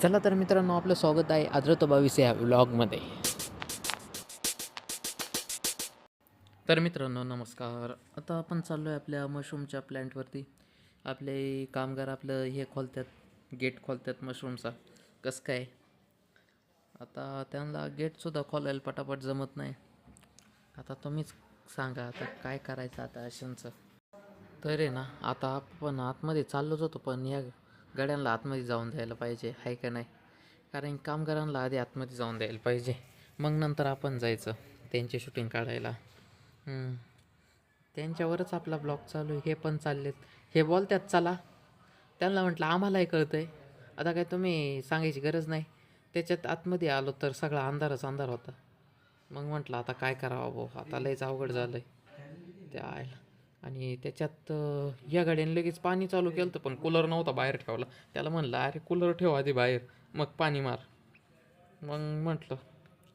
चला तर मित्रांनो, आपलं स्वागत आहे आद्रतो 22 या व्लॉगमध्ये. तर मित्रांनो नमस्कार. आता आपण चाललो आहे आपल्या मशरूमच्या प्लॅन्टवरती. आपले कामगार आपलं हे खोलतात, गेट खोलतात मशरूमचा. कसं काय आता त्यांना गेटसुद्धा खोलायला पटापट जमत नाही. आता तुम्हीच सांगा आता काय करायचं आता अशांचं. तर आहे ना, आता आपण आतमध्ये चाललोच होतो, पण या गाड्यांना आतमध्ये जाऊन द्यायला पाहिजे आहे का नाही. कारण कामगारांना आधी आतमध्ये जाऊन द्यायला पाहिजे, मग नंतर आपण जायचं त्यांची शूटिंग काढायला. त्यांच्यावरच आपला ब्लॉग चालू आहे. हे पण चाललेत, हे बोलतात चला. त्यांना म्हटलं आम्हालाही कळतं आहे, आता काय तुम्ही सांगायची गरज नाही. त्याच्यात आतमध्ये आलो तर सगळा अंधारच अंधार होता. मग म्हटलं आता काय करावं भाऊ, आता लयच अवघड झालं आहे त्या आयला. आणि त्याच्यात या गाडीने लगेच पाणी चालू केलं होतं, पण कूलर नव्हता बाहेर ठेवला. त्याला म्हणलं अरे कूलर ठेव आधी बाहेर, मग पाणी मार. मग म्हटलं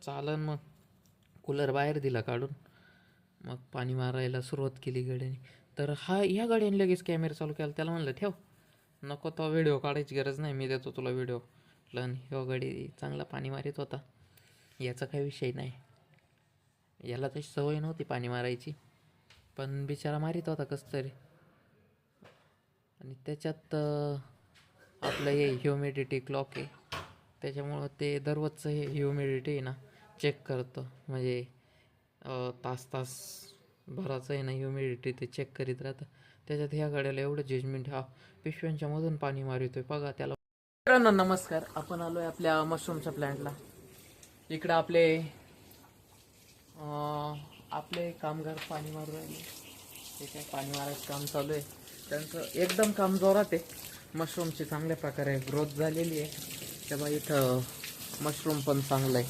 चालन, मग कूलर बाहेर दिला काढून, मग पाणी मारायला सुरुवात केली गाडीने. तर ह्या गाडीने लगेच कॅमेरा चालू केला. त्याला म्हणलं ठेव, नको तो व्हिडिओ काढायची गरज नाही, मी देतो तुला व्हिडिओ. म्हटलं ह्यो गाडी चांगला पाणी मारित होता, याचा काही विषय नाही. याला तशी सवय नव्हती पाणी मारायची, पण बिचारा मारित होता कसं तरी. आणि त्याच्यात आपलं हे ह्युमिडिटी क्लॉक आहे, त्याच्यामुळं ते दररोजचं हे ह्युमिडिटी आहे ना चेक करतं. म्हणजे तास तास भराचं आहे ना ह्युमिडिटी ते चेक करीत राहतं. त्याच्यात ह्या गाड्याला एवढं जजमेंट, हा पिशव्यांच्या मधून पाणी मारितोय बघा त्याला. मित्रांनो नमस्कार. आपण आलो आहे आपल्या मशरूमच्या प्लॅन्टला. इकडं आपले कामगार पाणी मारू राहिले. ते काय पाणी मारायचं काम चालू आहे त्यांचं, एकदम काम जोरात आहे. मशरूमची चांगल्या प्रकारे ग्रोथ झालेली आहे. तेव्हा इथं मशरूम पण चांगलं आहे.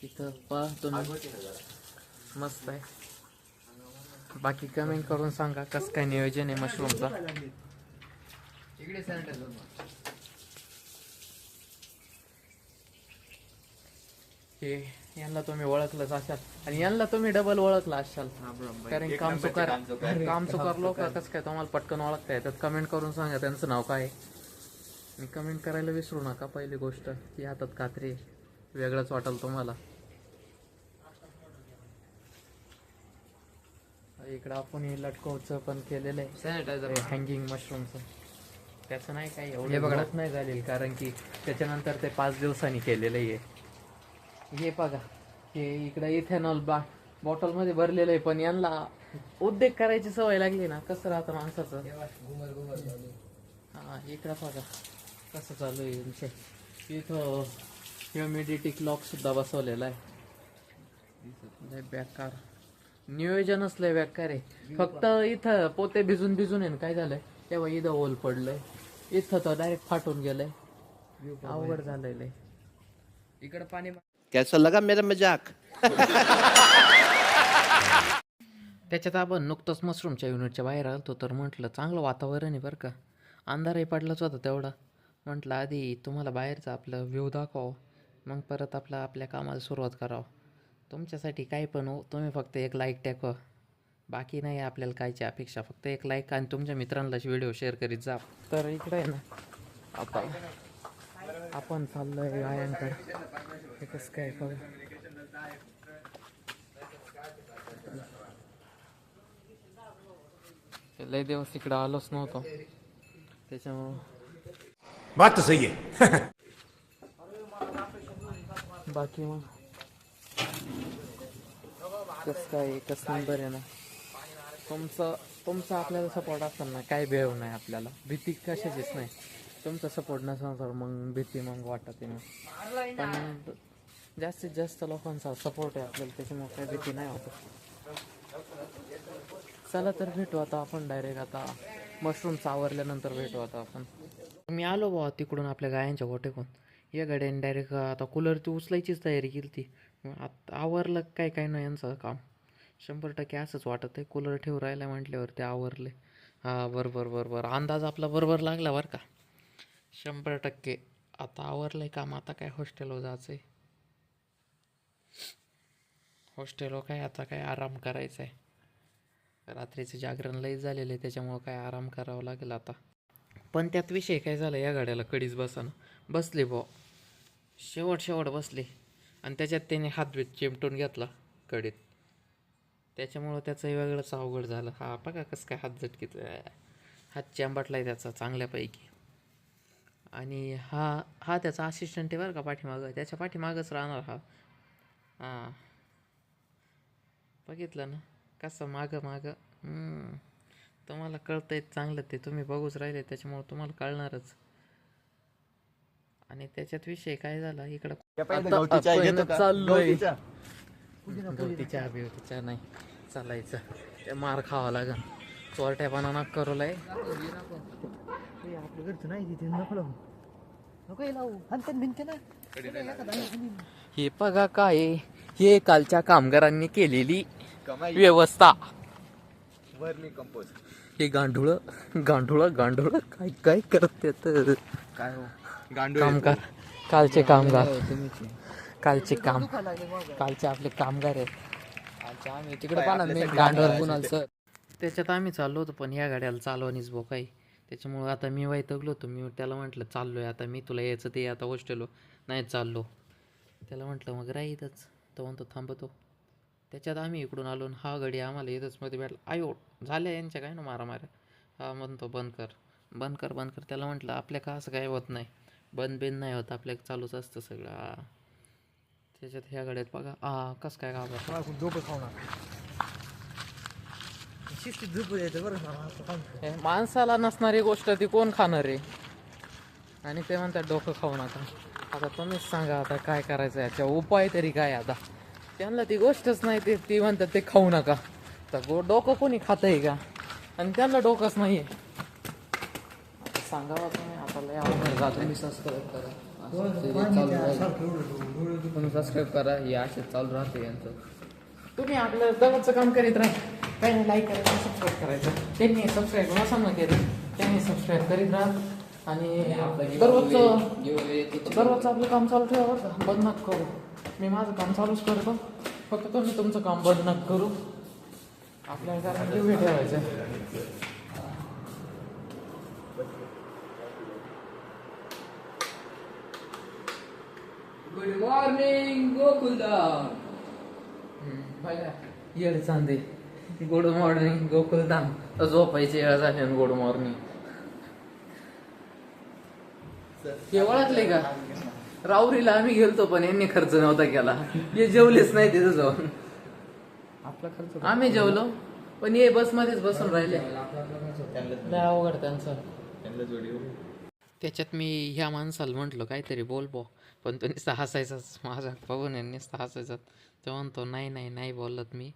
इथं पहा तुम्ही, मस्त आहे. बाकी कमेंट करून सांगा कसं काय नियोजन आहे मशरूमचा. हे यांना तुम्ही ओळखलंच असाल, आणि यांना तुम्ही डबल ओळखला असाल, कारण कामचुकार लोक कसं काय तुम्हाला पटकन ओळखता येतात. कमेंट करून सांगा त्यांचं नाव काय आहे. आणि कमेंट करायला विसरू नका. पहिली गोष्ट ती हातात कात्री आहे, वेगळंच वाटेल तुम्हाला. इकडं आपण हे लटकवचं पण केलेलं आहे, हँगिंग मशरूमचं. त्याचं नाही काही एवढं ग्रोथ नाही झालेली, कारण की त्याच्यानंतर ते 5 दिवसांनी केलेलं आहे. हे बघा, हे इकडं इथेनॉल बॉटलमध्ये भरलेलं आहे, पण यांना उद्योग करायची सवय लागली ना, कसं राहतं माणसाचं. हा इकडं बघा कसं चालू आहे विषय. इथं ह्युमिडिटी क्लॉक सुद्धा बसवलेला आहे. लय बेकार नियोजनच, लय बेकार आहे. फक्त इथं पोते भिजून भिजून आहे ना, काय झालंय तेव्हा इथं ओल पडलंय, इथं तर डायरेक्ट फाटून गेलंय. अवघड झालंय. इकडं पाणी कैसा लगा मेरा मजाक? त्याच्यात आपण नुकतंच मशरूमच्या युनिटच्या बाहेर आलतो, तर म्हटलं चांगलं वातावरण आहे बरं का. अंधारही पडलाच होता तेवढा. म्हटलं आधी तुम्हाला बाहेरचं आपलं व्ह्यू दाखवावं, मग परत आपल्या कामाला सुरुवात करावं. तुमच्यासाठी काही पण हो, तुम्ही फक्त एक लाईक टाका. बाकी नाही आपल्याला कायची अपेक्षा, फक्त एक लाईक, आणि तुमच्या मित्रांना व्हिडिओ शेअर करीत जा. तर इकडे आहे ना, आता आपण चाललोय गायांकडे. हे कसं काय बघा. लय दिवस इकडं आलोच नव्हतो, त्याच्यामुळं. बात तो सही है. बाकी मग कसं काय, एकच नंबर आहे ना. तुमचा आपल्याला सपोर्ट असेल ना, काय भेव नाही आपल्याला, भीती कशाचीच नाही. तुमचा सपोर्ट नसेल तर मग भीती मग वाटते ना. पण जास्तीत जास्त लोकांचा सपोर्ट आहे आपल्याला, त्याच्यामुळे काय भीती नाही वाटत. चला तर भेटू आता आपण डायरेक्ट, आता मशरूम्स आवरल्यानंतर भेटू आता आपण. मी आलो बाबा तिकडून आपल्या गायांच्या गोठ्याकडून. या गाड्याने डायरेक्ट आता कूलरची उचलायचीच तयारी केली ती. आता आवरलं काय नाही यांचं काम. 100% असंच वाटत आहे, कूलर ठेवून राहिला म्हटल्यावर ते आवरले. हां बरोबर अंदाज आपला बरोबर लागला बरं का. 100% आता आवरलं आहे काम. आता काय हॉस्टेलवर जायचं आहे, हॉस्टेलवर काय आता काय आराम करायचा आहे. रात्रीचं जागरण लई झालेलं आहे, त्याच्यामुळं काय आराम करावं लागेल आता. पण त्यात विषय काय झाला, या गाड्याला कडीच बसानं बसले बुवा, शेवट बसले आणि त्याच्यात त्याने हात चिमटून घेतला कडीत. त्याच्यामुळं त्याचं वेगळंच अवघड झालं. हा बघा कसं काय हात झटकीत, हात चिंबाटलाय त्याचा चांगल्यापैकी. आणि हा हा त्याचा असिस्टंट आहे बरं का, पाठीमागं त्याच्या पाठीमागंच राहणार हा. हां, बघितलं ना कसं मागं. तुम्हाला कळतंय चांगलं, ते तुम्ही बघूच राहिले त्याच्यामुळे तुम्हाला कळणारच. आणि त्याच्यात विषय काय झाला इकडं चाललोय गवतीच्या बिवतीच्या नाही चालायचं, ते मार खावा लागन. चोरट्यापणा ना करूलाय. आपल्या घरचं नाही तिथे नको लावू भिंत ना. हे बघा काय, हे कालच्या कामगारांनी केलेली व्यवस्था. हे गांडूळ काय करत येत काय हो कामगार, कालचे आपले कामगार आहेत. आम्ही तिकडे पाहणार सर. त्याच्यात आम्ही चाललो होतो, पण या गाड्याला चालवणीच भाऊ काही. त्याच्यामुळं आता मी वैतागलो होतो. मी त्याला म्हटलं चाललोय आता, मी तुला यायचं ते आता हॉस्टेलवर नाही चाललो. त्याला म्हटलं मग राहीतच, तो म्हणतो थांबतो. त्याच्यात आम्ही इकडून आलो आणि हा गाडी आम्हाला इथंच मध्ये भेटला. आयो झाल्या यांच्या काय ना मारामाऱ्या. हा म्हणतो बंद कर. त्याला म्हटलं आपल्या का असं काय होत नाही, बंद नाही होत, आपल्या चालूच असतं सगळं. त्याच्यात ह्या गाड्यात बघा कसं काय गावा झोप खावणार शिस्तीत झोप यायचं बरं. माणसाला नसणारी गोष्ट ती कोण खाणार आहे. आणि ते म्हणतात डोकं खाऊ नका. आता तुम्हीच सांगा आता काय करायचं, याच्या उपाय तरी काय. आता त्यांना ती गोष्टच नाही, ती म्हणतात ते खाऊ नका. तर डोकं कोणी खातंय का, आणि त्यांना डोकंच नाही आहे. आता सांगावं तुम्ही, आता लय अवघड झालं. तुम्ही सबस्क्राईब करा, हे असे चालू राहते यांचं. तुम्ही आपलं दररोजचं काम करीत राहा, काही नाही, लाईक करायचं, सबस्क्राईब करायचं. त्यांनी सबस्क्राईब नसांना केलं, त्यांनी सबस्क्राईब करीत राहा. आणि दररोजचं आपलं काम चालू ठेवा बरं का, बंद नका करू. मी माझं काम चालूच करतो, फक्त तुम्ही तुमचं काम बंद नका करू. आपल्याला कारण टी व्ही ठेवायचं. Good morning Gokuldham. येड चांदे, गुड मॉर्निंग गोकुलधाम. झोपायची वेळ झाली आणि गुड मॉर्निंग. हे ओळखले का, राऊरीला आम्ही गेलतो पण यांनी खर्च नव्हता केला. हे जेवलेच नाही तिथं जाऊन. आपला खर्च आम्ही जेवलो पण हे बसमध्येच बसून राहिले. लय अवघड त्यांचं. त्याच्यात मी ह्या माणसाला म्हटलं काहीतरी बोल बो, पण तो नुसता हसायचाच. माझा बघून नुसता हसायचा. तो म्हणतो नाही बोलत मी.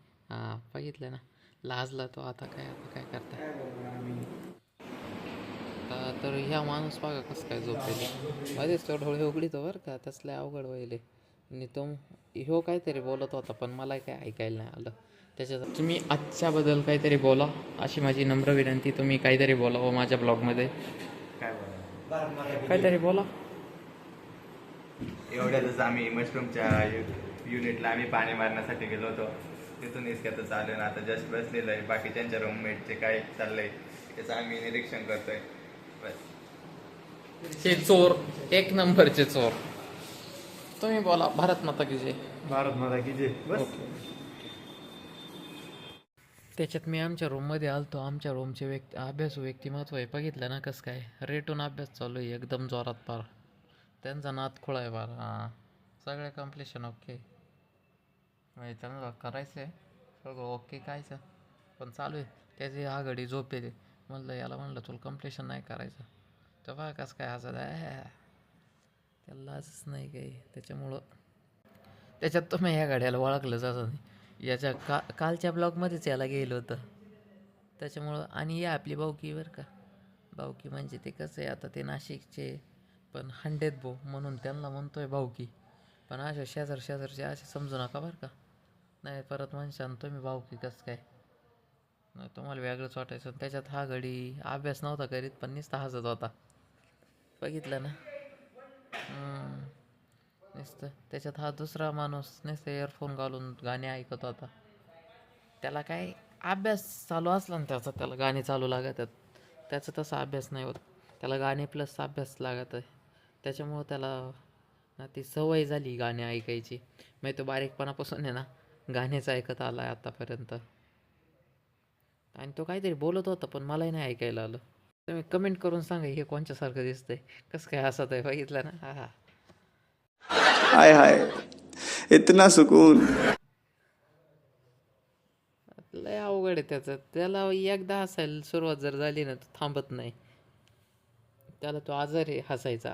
बघितलं ना, लाजला तो. आता काय करता. तर ह्या माणूस बघा कसं काय झोपेल, मध्येच तो डोळे उघडीतो बरं का. तसलं अवघड व्हायले. आणि तो ह्यो काहीतरी बोलत होता पण मला काय ऐकायला नाही आलं. त्याच्यात तुम्ही आजच्याबद्दल काहीतरी बोला, अशी माझी नम्र विनंती. तुम्ही काहीतरी बोलावं माझ्या ब्लॉगमध्ये. काहीतरी बोला. एवढ्यातच आम्ही मशरूमच्या युनिटला आम्ही पाणी मारण्यासाठी गेलो होतो. तिथून इतक्यातच आलो ना, आता जस्ट बसलेलं आहे. बाकीच्यांच्या रूममेटचे काय चाललंय त्याचं आम्ही निरीक्षण करतोय. बस. हे चोर, एक नंबरचे चोर. तुम्ही बोला. भारत माता की जय. भारत माता की जय. बस. त्याच्यात मी आमच्या रूममध्ये आलतो. आमच्या रूमचे अभ्यासू व्यक्तिमत्व आहे. बघितलं ना कसं काय रेटून अभ्यास चालू आहे एकदम जोरात. पार त्यांचा नाद खोळा आहे बार. सगळे कम्प्लिशन ओके, म्हणजे त्यांना करायचं आहे सगळं ओके कायचं, पण चालू आहे. त्याची आघाडी झोपेल. म्हणलं तुला कम्प्लिशन नाही करायचं. तर बघा कसं काय असं त्याला लाजच नाही काही. त्याच्यामुळं त्याच्यात तुम्ही ह्या गाड्याला ओळखलंच असं नाही. याच्या कालच्या ब्लॉगमध्येच याला गेलं होतं त्याच्यामुळं. आणि या आपली भाऊकी बरं का. भाऊकी म्हणजे ते कसं आहे, आता ते नाशिकचे पण हंडेत भाऊ म्हणून त्यांना म्हणतोय भाऊकी. पण अशा शेजारचे असे समजू नका बरं का. नाही परत म्हणशान तुम्ही भाऊकी कसं काय, नाही तुम्हाला वेगळंच वाटायचं. त्याच्यात हा घडी अभ्यास नव्हता करीत पण नुसता हसत होता. बघितलं ना. नुसतं त्याच्यात हा दुसरा माणूस नुसतं इयरफोन घालून गाणे ऐकत होता. त्याला काय अभ्यास चालू असला ना त्याला गाणी चालू लागतात. त्याचा तसा अभ्यास नाही होत. त्याला गाणे प्लस अभ्यास लागत आहे. त्याच्यामुळं त्याला ना ती सवय झाली गाणे ऐकायची. मग तो बारीकपणापासून आहे ना गाणेच ऐकत आला आहे आत्तापर्यंत. आणि तो काहीतरी बोलत होता पण मलाही नाही ऐकायला आलं. तुम्ही कमेंट करून सांगा हे कोणच्यासारखं दिसतंय, कसं काय हसत आहे बघितलं ना. हा हा. हाय हाय इतना सुकून. लय अवघड आहे त्याचं. त्याला एकदा हसायला सुरुवात जर झाली ना तर थांबत नाही. त्याला तो आजार आहे हसायचा.